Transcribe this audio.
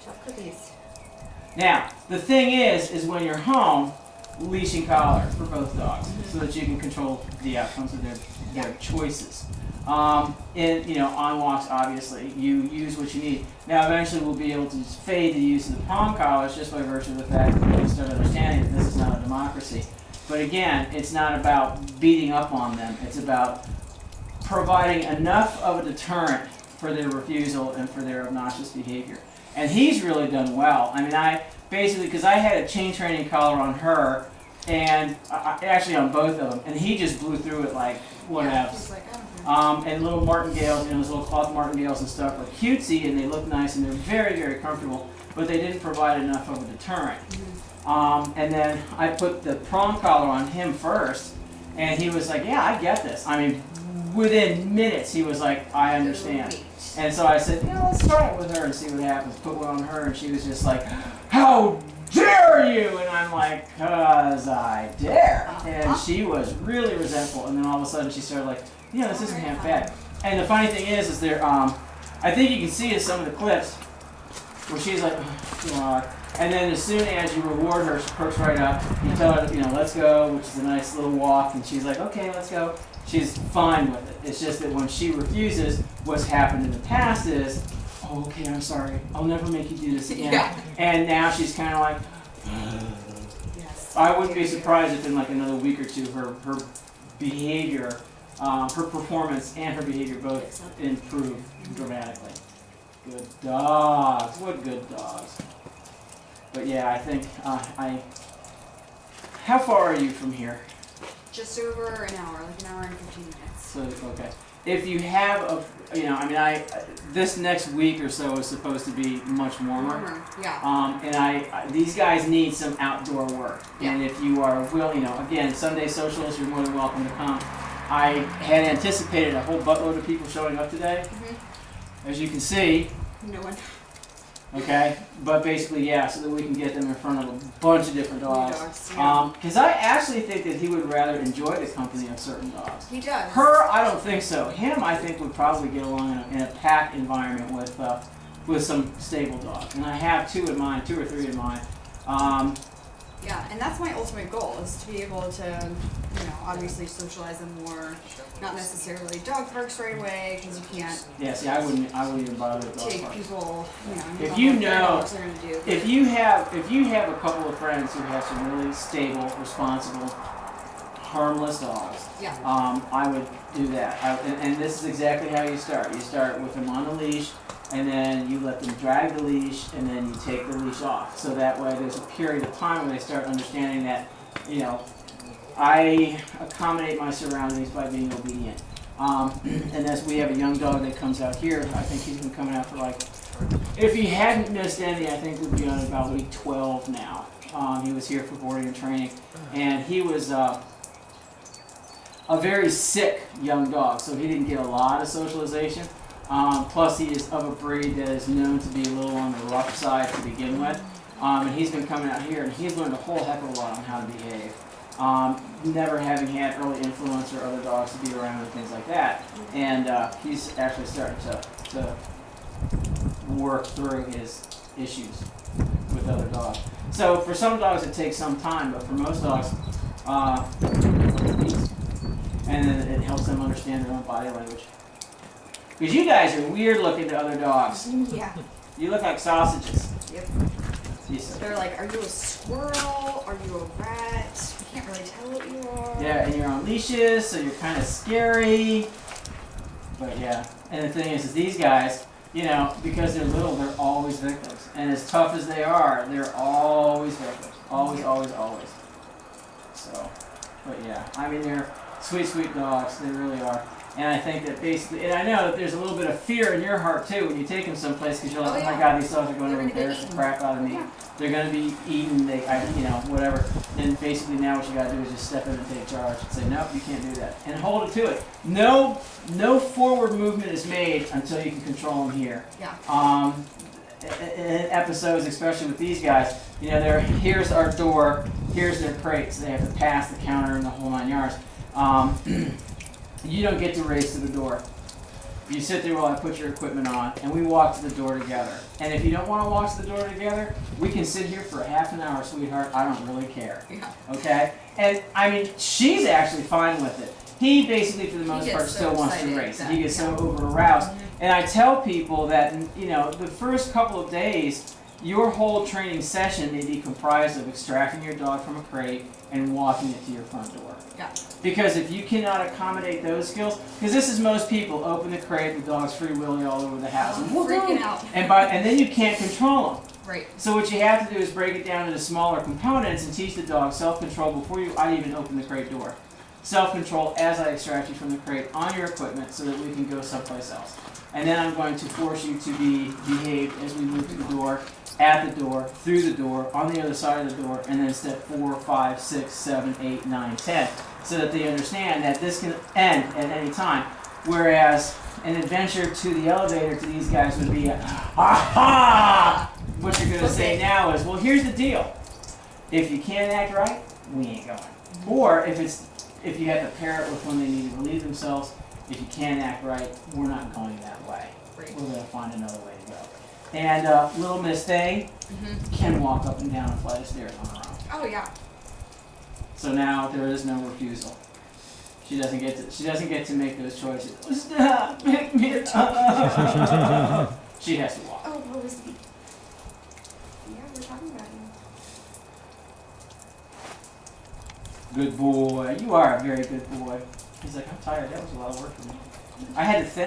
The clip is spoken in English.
Chocolate cookies. Now, the thing is when you're home, leash and collar for both dogs, so that you can control the outcomes of their choices. On walks, obviously, you use what you need. Now, eventually, we'll be able to just fade the use of the palm collars just by virtue of the fact that we start understanding that this is not a democracy. But again, it's not about beating up on them. It's about providing enough of a deterrent for their refusal and for their obnoxious behavior. And he's really done well. I mean, because I had a chain training collar on her, and actually on both of them, and he just blew through it like whatever. Yeah, he's like, I don't care. And little martingales, those little cloth martingales and stuff are cutesy, and they look nice, and they're very, very comfortable, but they didn't provide enough of a deterrent. And then I put the prong collar on him first, and he was like, yeah, I get this. I mean, within minutes, he was like, I understand. And so I said, let's try it with her and see what happens. Put one on her, and she was just like, how dare you? And I'm like, 'cause I dare. And she was really resentful, and then all of a sudden she started like, this isn't half bad. And the funny thing is there, I think you can see in some of the clips where she's like, and then as soon as you reward her, she perks right up. You tell her, let's go, which is a nice little walk, and she's like, okay, let's go. She's fine with it. It's just that when she refuses, what's happened in the past is, oh, okay, I'm sorry. I'll never make you do this again. Yeah. And now she's kind of like, Yes. I wouldn't be surprised if in like another week or two, her behavior, her performance and her behavior both improve dramatically. Good dogs. What good dogs. But yeah, I think how far are you from here? Just over an hour, like an hour and 15 minutes. So, okay. If you have this next week or so is supposed to be much warmer. Yeah. And these guys need some outdoor work. Yeah. And if you are willing, again, Sunday socials, you're more than welcome to come. I had anticipated a whole buttload of people showing up today. As you can see. No one. Okay, but basically, so that we can get them in front of a bunch of different dogs. Yeah. Because I actually think that he would rather enjoy the company of certain dogs. He does. Her, I don't think so. Him, I think, would probably get along in a pack environment with some stable dogs. And I have two or three in mind. Yeah, and that's my ultimate goal, is to be able to, obviously socialize them more. Not necessarily dog parks right away, because you can't. Yeah, see, I wouldn't even bother with dog take parks. people. If you know, what they're gonna do. if you have a couple of friends who have some really stable, responsible, harmless dogs, I would do that. And this is exactly how you start. You start with them on a leash, and then you let them drag the leash, and then you take the leash off. So that way there's a period of time when they start understanding that, I accommodate my surroundings by being obedient. And as we have a young dog that comes out here, I think he's been coming out for if he hadn't missed any, I think we'd be on about week 12 now. He was here for boarding and training, and he was a very sick young dog, so he didn't get a lot of socialization. Plus, he is of a breed that is known to be a little on the rough side to begin with. And he's been coming out here, and he's learned a whole heck of a lot on how to behave. Never having had early influence or other dogs to be around and things like that. And he's actually starting to work through his issues with other dogs. So for some dogs it takes some time, but for most dogs, and then it helps them understand their own body language. Because you guys are weird looking to other dogs. Yeah. You look like sausages. Yep. Yes. They're like, are you a squirrel? Are you a rat? I can't really tell what you are. Yeah, and you're on leashes, so you're kind of scary. But yeah, and the thing is these guys, because they're little, they're always victims. And as tough as they are, they're always victims. Always, always, always. So, but yeah, I mean, they're sweet, sweet dogs. They really are. And I think that basically, and I know that there's a little bit of fear in your heart too when you take them someplace because you're like, oh my God, these dogs are going to embarrass the crap out of me. Yeah. They're going to be eaten, whatever. And basically now what you got to do is just step in and take charge and say, nope, you can't do that. And hold it to it. No forward movement is made until you can control them here. Yeah. In episodes, especially with these guys, here's our door, here's their crates. They have to pass the counter and the whole 9 yards. You don't get to race to the door. You sit there while I put your equipment on, and we walk to the door together. And if you don't want to walk to the door together, we can sit here for half an hour, sweetheart. I don't really care. Yeah. Okay? And I mean, she's actually fine with it. He basically, for the most gets part, so still wants to excited race. that- He gets so yeah. over aroused. And I tell people that, you know, the first couple of days, your whole training session may be comprised of extracting your dog from a crate and walking it to your front door. Yeah. Because if you cannot accommodate those skills, because this is most people, open the crate, the dog's free willy all over the house. I'm And woohoo! freaking out. And then you can't control them. Right. So what you have to do is break it down into smaller components and teach the dog self-control before I even open the crate door. Self-control as I extract you from the crate on your equipment so that we can go someplace else. And then I'm going to force you to be behaved as we move to the door, at the door, through the door, on the other side of the door, and then step 4, 5, 6, 7, 8, 9, 10. So that they understand that this can end at any time. Whereas an adventure to the elevator to these guys would be a, aha! What you're going to say now is, well, here's the deal. If you can't act right, we ain't going. Or if you have to pair it with when they need to relieve themselves, if you can't act right, we're not going that way. Right. We're going to find another way to go. And little Miss Thing can walk up and down a flight of stairs on her own. Oh yeah. So now there is no refusal. She doesn't get to make those choices. Stop, pick me up. She has to walk. Oh, what was the? Yeah, we're talking about you. Good boy. You are a very good boy. He's like, I'm tired. That was a lot of work for me. I had to think.